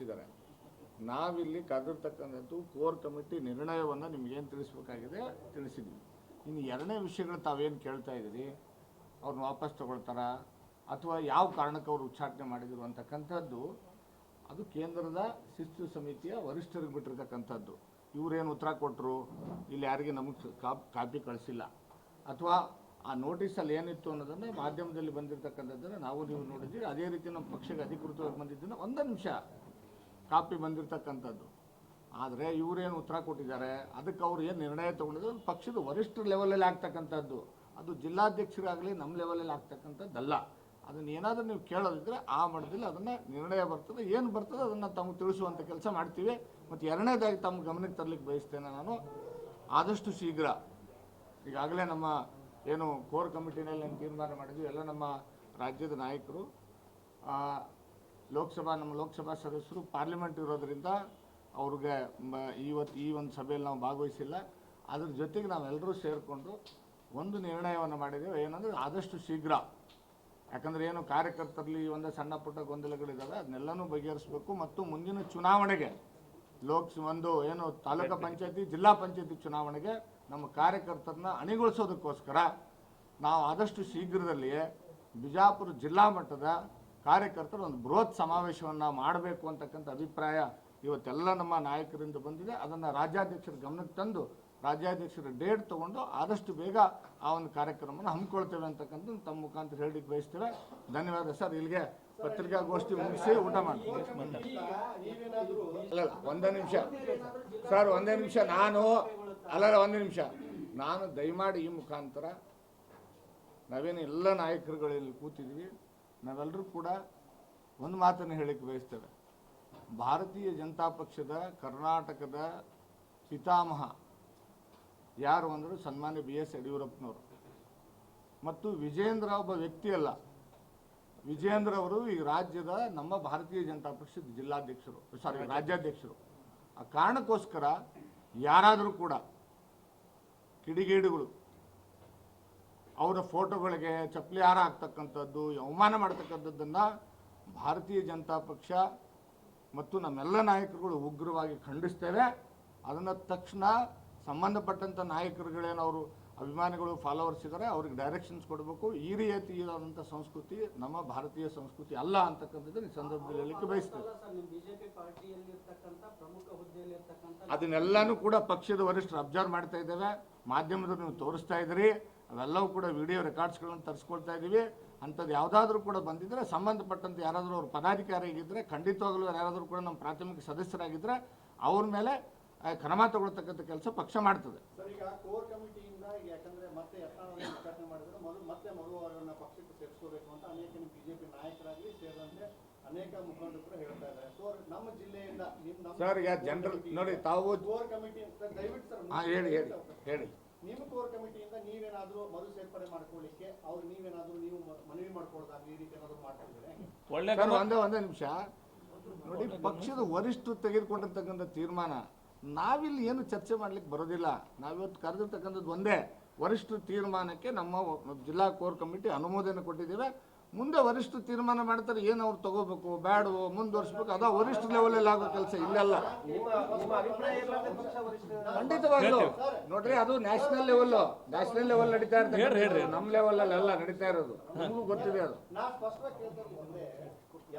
ತಿಳಿಸಿದ್ದಾರೆ. ನಾವಿಲ್ಲಿ ಕರೆದಿರ್ತಕ್ಕಂಥದ್ದು core committee ನಿರ್ಣಯವನ್ನು ನಿಮಗೇನು ತಿಳಿಸ್ಬೇಕಾಗಿದೆ ತಿಳಿಸಿದ್ವಿ. ಇನ್ನು ಎರಡನೇ ವಿಷಯಗಳು ತಾವೇನು ಕೇಳ್ತಾ ಇದ್ದೀರಿ, ಅವ್ರನ್ನ ವಾಪಸ್ ತಗೊಳ್ತಾರಾ ಅಥವಾ ಯಾವ ಕಾರಣಕ್ಕೆ ಅವರು ಉಚ್ಚಾಟನೆ ಮಾಡಿದರು ಅಂತಕ್ಕಂಥದ್ದು ಅದು ಕೇಂದ್ರದ ಶಿಸ್ತು ಸಮಿತಿಯ ವರಿಷ್ಠರಿಗೆ ಬಿಟ್ಟಿರ್ತಕ್ಕಂಥದ್ದು. ಇವರೇನು ಉತ್ತರ ಕೊಟ್ಟರು, ಇಲ್ಲಿ ಯಾರಿಗೆ ನಮಗೆ ಕಾಪಿ ಕಳಿಸಿಲ್ಲ, ಅಥವಾ ಆ ನೋಟಿಸಲ್ಲಿ ಏನಿತ್ತು ಅನ್ನೋದನ್ನು ಮಾಧ್ಯಮದಲ್ಲಿ ಬಂದಿರತಕ್ಕಂಥದ್ದನ್ನು ನಾವು ನೀವು ನೋಡಿದ್ದೀವಿ. ಅದೇ ರೀತಿ ನಮ್ಮ ಪಕ್ಷಕ್ಕೆ ಅಧಿಕೃತವಾಗಿ ಬಂದಿದ್ದನ್ನು ಒಂದು ನಿಮಿಷ ಕಾಪಿ ಬಂದಿರತಕ್ಕಂಥದ್ದು. ಆದರೆ ಇವರೇನು ಉತ್ತರ ಕೊಟ್ಟಿದ್ದಾರೆ, ಅದಕ್ಕೆ ಅವ್ರು ಏನು ನಿರ್ಣಯ ತೊಗೊಂಡಿದ್ರು ಪಕ್ಷದ ವರಿಷ್ಠ ಲೆವೆಲಲ್ಲಿ ಆಗ್ತಕ್ಕಂಥದ್ದು, ಅದು ಜಿಲ್ಲಾಧ್ಯಕ್ಷರಾಗಲಿ ನಮ್ಮ ಲೆವೆಲಲ್ಲಿ ಆಗ್ತಕ್ಕಂಥದ್ದಲ್ಲ. ಅದನ್ನು ಏನಾದರೂ ನೀವು ಕೇಳೋದಿದ್ದರೆ ಆ ಮಟ್ಟದಲ್ಲಿ ಅದನ್ನು ನಿರ್ಣಯ ಬರ್ತದೆ, ಏನು ಬರ್ತದೆ ಅದನ್ನು ತಮಗೆ ತಿಳಿಸುವಂಥ ಕೆಲಸ ಮಾಡ್ತೀವಿ. ಮತ್ತು ಎರಡನೇದಾಗಿ ತಮ್ಮ ಗಮನಕ್ಕೆ ತರಲಿಕ್ಕೆ ಬಯಸ್ತೇನೆ ನಾನು, ಆದಷ್ಟು ಶೀಘ್ರ ಈಗಾಗಲೇ ನಮ್ಮ ಏನು ಕೋರ್ ಕಮಿಟಿನಲ್ಲಿ ತೀರ್ಮಾನ ಮಾಡಿದ್ವಿ, ಎಲ್ಲ ನಮ್ಮ ರಾಜ್ಯದ ನಾಯಕರು, ನಮ್ಮ ಲೋಕಸಭಾ ಸದಸ್ಯರು ಪಾರ್ಲಿಮೆಂಟ್ ಇರೋದರಿಂದ ಅವ್ರಿಗೆ ಈ ಒಂದು ಸಭೆಯಲ್ಲಿ ನಾವು ಭಾಗವಹಿಸಿಲ್ಲ. ಅದ್ರ ಜೊತೆಗೆ ನಾವೆಲ್ಲರೂ ಸೇರಿಕೊಂಡು ಒಂದು ನಿರ್ಣಯವನ್ನು ಮಾಡಿದ್ದೇವೆ, ಏನಂದರೆ ಆದಷ್ಟು ಶೀಘ್ರ, ಯಾಕಂದರೆ ಏನು ಕಾರ್ಯಕರ್ತರಲ್ಲಿ ಒಂದು ಸಣ್ಣ ಪುಟ್ಟ ಗೊಂದಲಗಳಿದ್ದಾವೆ ಅದನ್ನೆಲ್ಲನೂ ಬಗೆಹರಿಸಬೇಕು. ಮತ್ತು ಮುಂದಿನ ಚುನಾವಣೆಗೆ ಒಂದು ಏನು ತಾಲೂಕು ಪಂಚಾಯತಿ ಜಿಲ್ಲಾ ಪಂಚಾಯತಿ ಚುನಾವಣೆಗೆ ನಮ್ಮ ಕಾರ್ಯಕರ್ತರನ್ನ ಅಣಿಗೊಳಿಸೋದಕ್ಕೋಸ್ಕರ ನಾವು ಆದಷ್ಟು ಶೀಘ್ರದಲ್ಲಿಯೇ ಬಿಜಾಪುರ ಜಿಲ್ಲಾ ಮಟ್ಟದ ಕಾರ್ಯಕರ್ತರು ಒಂದು ಬೃಹತ್ ಸಮಾವೇಶವನ್ನು ಮಾಡಬೇಕು ಅಂತಕ್ಕಂಥ ಅಭಿಪ್ರಾಯ ಇವತ್ತೆಲ್ಲ ನಮ್ಮ ನಾಯಕರಿಂದ ಬಂದಿದೆ. ಅದನ್ನು ರಾಜ್ಯಾಧ್ಯಕ್ಷರ ಗಮನಕ್ಕೆ ತಂದು ರಾಜ್ಯಾಧ್ಯಕ್ಷರ ಡೇಟ್ ತೊಗೊಂಡು ಆದಷ್ಟು ಬೇಗ ಆ ಒಂದು ಕಾರ್ಯಕ್ರಮವನ್ನು ಹಮ್ಮಿಕೊಳ್ತೇವೆ ಅಂತಕ್ಕಂಥ ತಮ್ಮ ಮುಖಾಂತರ ಹೇಳಲಿಕ್ಕೆ ಬಯಸ್ತೇವೆ. ಧನ್ಯವಾದ ಸರ್. ಇಲ್ಲಿಗೆ ಪತ್ರಿಕಾಗೋಷ್ಠಿ ಮುಗಿಸಿ ಊಟ ಮಾಡಿ. ಅಲ್ಲ ಒಂದೇ ನಿಮಿಷ ಸರ್, ಒಂದೇ ನಿಮಿಷ. ಒಂದೇ ನಿಮಿಷ. ನಾನು ದಯಮಾಡಿ ಈ ಮುಖಾಂತರ ನಾವೇನು ಎಲ್ಲ ನಾಯಕರುಗಳಲ್ಲಿ ಕೂತಿದ್ವಿ, ನಾವೆಲ್ಲರೂ ಕೂಡ ಒಂದು ಮಾತನ್ನು ಹೇಳಲಿಕ್ಕೆ ಬಯಸ್ತೇವೆ. ಭಾರತೀಯ ಜನತಾ ಪಕ್ಷದ ಕರ್ನಾಟಕದ ಪಿತಾಮಹ ಯಾರು ಅಂದರೆ ಸನ್ಮಾನ್ಯ BS ಯಡಿಯೂರಪ್ಪನವರು. ಮತ್ತು ವಿಜೇಂದ್ರ ಒಬ್ಬ ವ್ಯಕ್ತಿಯಲ್ಲ, ವಿಜೇಂದ್ರ ಅವರು ಈ ರಾಜ್ಯದ ನಮ್ಮ ಭಾರತೀಯ ಜನತಾ ಪಕ್ಷದ ರಾಜ್ಯಾಧ್ಯಕ್ಷರು. ಆ ಕಾರಣಕ್ಕೋಸ್ಕರ ಯಾರಾದರೂ ಕೂಡ ಕಿಡಿಗೇಡಿಗಳು ಅವರ ಫೋಟೋಗಳಿಗೆ ಚಪ್ಪಲಿ ಹಾರ ಹಾಕ್ತಕ್ಕಂಥದ್ದು, ಅವಮಾನ ಮಾಡ್ತಕ್ಕಂಥದ್ದನ್ನು ಭಾರತೀಯ ಜನತಾ ಪಕ್ಷ ಮತ್ತು ನಮ್ಮೆಲ್ಲ ನಾಯಕರುಗಳು ಉಗ್ರವಾಗಿ ಖಂಡಿಸ್ತೇವೆ. ಅದನ್ನು ತಕ್ಷಣ ಸಂಬಂಧಪಟ್ಟಂಥ ನಾಯಕರುಗಳೇನು ಅವರು ಅಭಿಮಾನಿಗಳು ಫಾಲೋವರ್ಸ್ ಇದ್ದಾರೆ ಅವ್ರಿಗೆ ಡೈರೆಕ್ಷನ್ಸ್ ಕೊಡಬೇಕು. ಈ ರೀತಿಯಾದಂಥ ಸಂಸ್ಕೃತಿ ನಮ್ಮ ಭಾರತೀಯ ಸಂಸ್ಕೃತಿ ಅಲ್ಲ ಅಂತಕ್ಕಂಥದ್ದು ಈ ಸಂದರ್ಭದಲ್ಲಿ ಹೇಳಲಿಕ್ಕೆ ಬಯಸ್ತೇವೆ. ಅದನ್ನೆಲ್ಲನೂ ಕೂಡ ಪಕ್ಷದ ವರಿಷ್ಠರು ಅಬ್ಸರ್ವ್ ಮಾಡ್ತಾ ಇದ್ದೇವೆ, ಮಾಧ್ಯಮದಲ್ಲಿ ನೀವು ತೋರಿಸ್ತಾ ಇದ್ದೀರಿ, ಅವೆಲ್ಲವೂ ಕೂಡ ವಿಡಿಯೋ ರೆಕಾರ್ಡ್ಸ್ಗಳನ್ನು ತರಿಸ್ಕೊಳ್ತಾ ಇದ್ದೀವಿ. ಅಂಥದ್ದು ಯಾವುದಾದ್ರೂ ಕೂಡ ಬಂದಿದ್ದರೆ ಸಂಬಂಧಪಟ್ಟಂತೆ ಯಾರಾದರೂ ಅವ್ರ ಪದಾಧಿಕಾರಿ ಆಗಿದ್ದರೆ ಖಂಡಿತವಾಗಲೂ ಯಾರಾದರೂ ಕೂಡ ನಮ್ಮ ಪ್ರಾಥಮಿಕ ಸದಸ್ಯರಾಗಿದ್ದರೆ ಅವ್ರ ಮೇಲೆ ಕ್ರಮ ತಗೊಳ್ತಕ್ಕಂಥ ಕೆಲಸ ಪಕ್ಷ ಮಾಡ್ತದೆ. ಸರ್, ಈಗ ಕೋರ್ ಕಮಿಟಿಯಿಂದ ಯಾಕಂದ್ರೆ ಮತ್ತೆ ಉದ್ಘಾಟನೆ ಮಾಡಿದ್ರೆ ಮತ್ತೆ ಮಧು ಅವರನ್ನ ಪಕ್ಷಕ್ಕೆ ಸೇರಿಸಬೇಕು ಅಂತ ಅನೇಕ ಬಿಜೆಪಿ ನಾಯಕರಾಗಲಿ ಸೇರಿದಂತೆ ಅನೇಕ ಮುಖಂಡರು ಕೂಡ ಹೇಳ್ತಾ ಇದ್ದಾರೆ. ಕೋರ್ ನಮ್ಮ ಜಿಲ್ಲೆಯಿಂದ ಸರ್ ಈಗ ಜನರಲ್ ನೋಡಿ ತಾವು ಕೋರ್ ಕಮಿಟಿ ದಯವಿಟ್ಟು ಸರ್ ಹೇಳಿ ನಿಮ್ಮ ಕೋರ್ ಕಮಿಟಿಯಿಂದ ನೀವೇನಾದ್ರೂ ಮರು ಸೇರ್ಪಡೆ ಮಾಡ್ಕೊಳ್ಳಿಕ್ಕೆ ನೀವೇನಾದ್ರೂ ನೀವು ಮನವಿ ಮಾಡ್ಕೊಳ್ಳೋದಾಗ್ಲಿ ಈ ರೀತಿ ಏನಾದ್ರು ಮಾಡ್ತಿದ್ರೆ ಒಂದೇ ನಿಮಿಷ ನೋಡಿ. ಪಕ್ಷದ ವರಿಷ್ಠರು ತೆಗೆದುಕೊಂಡಿರ್ತಕ್ಕಂಥ ತೀರ್ಮಾನ ನಾವಿಲ್ಲಿ ಏನು ಚರ್ಚೆ ಮಾಡ್ಲಿಕ್ಕೆ ಬರೋದಿಲ್ಲ. ನಾವಿವತ್ತು ಕರೆದಿರ್ತಕ್ಕಂಥದ್ದು ಒಂದೇ ವರಿಷ್ಠ ತೀರ್ಮಾನಕ್ಕೆ ನಮ್ಮ ಜಿಲ್ಲಾ ಕೋರ್ ಕಮಿಟಿ ಅನುಮೋದನೆ ಕೊಟ್ಟಿದ್ದೇವೆ. ಮುಂದೆ ವರಿಷ್ಠ ತೀರ್ಮಾನ ಮಾಡ್ತಾರೆ, ಏನು ಅವ್ರು ತಗೋಬೇಕು ಬೇಡವೋ ಮುಂದುವರಿಸ್ಬೇಕು, ಅದ ವರಿಷ್ಠ ಲೆವೆಲಲ್ಲಿ ಆಗೋ ಕೆಲಸ ಇಲ್ಲೆಲ್ಲ. ಖಂಡಿತವಾಗ್ಲು ನೋಡ್ರಿ, ಅದು ನ್ಯಾಷನಲ್ ಲೆವೆಲ್ ನಡೀತಾ ಇರ್ತದೆ, ನಮ್ಮ ಲೆವೆಲ್ ಅಲ್ಲ ನಡೀತಾ ಇರೋದು, ನಿಮಗೂ ಗೊತ್ತಿದೆ ಅದು.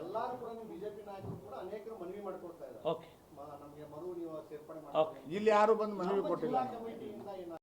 ಎಲ್ಲರೂ ಕೂಡ ಬಿಜೆಪಿ ನಾಯಕರು ಕೂಡ ಅನೇಕರು ಮನವಿ ಮಾಡ್ಕೊಡ್ತಾ ಇದ್ದಾರೆ. ನಮಗೆ ಮರು ನೀವು ಸೇರ್ಪಡೆ ಮಾಡಿ ಇಲ್ಲಿ ಯಾರು ಬಂದು ಮನವಿ ಕೊಟ್ಟಿಲ್ಲ.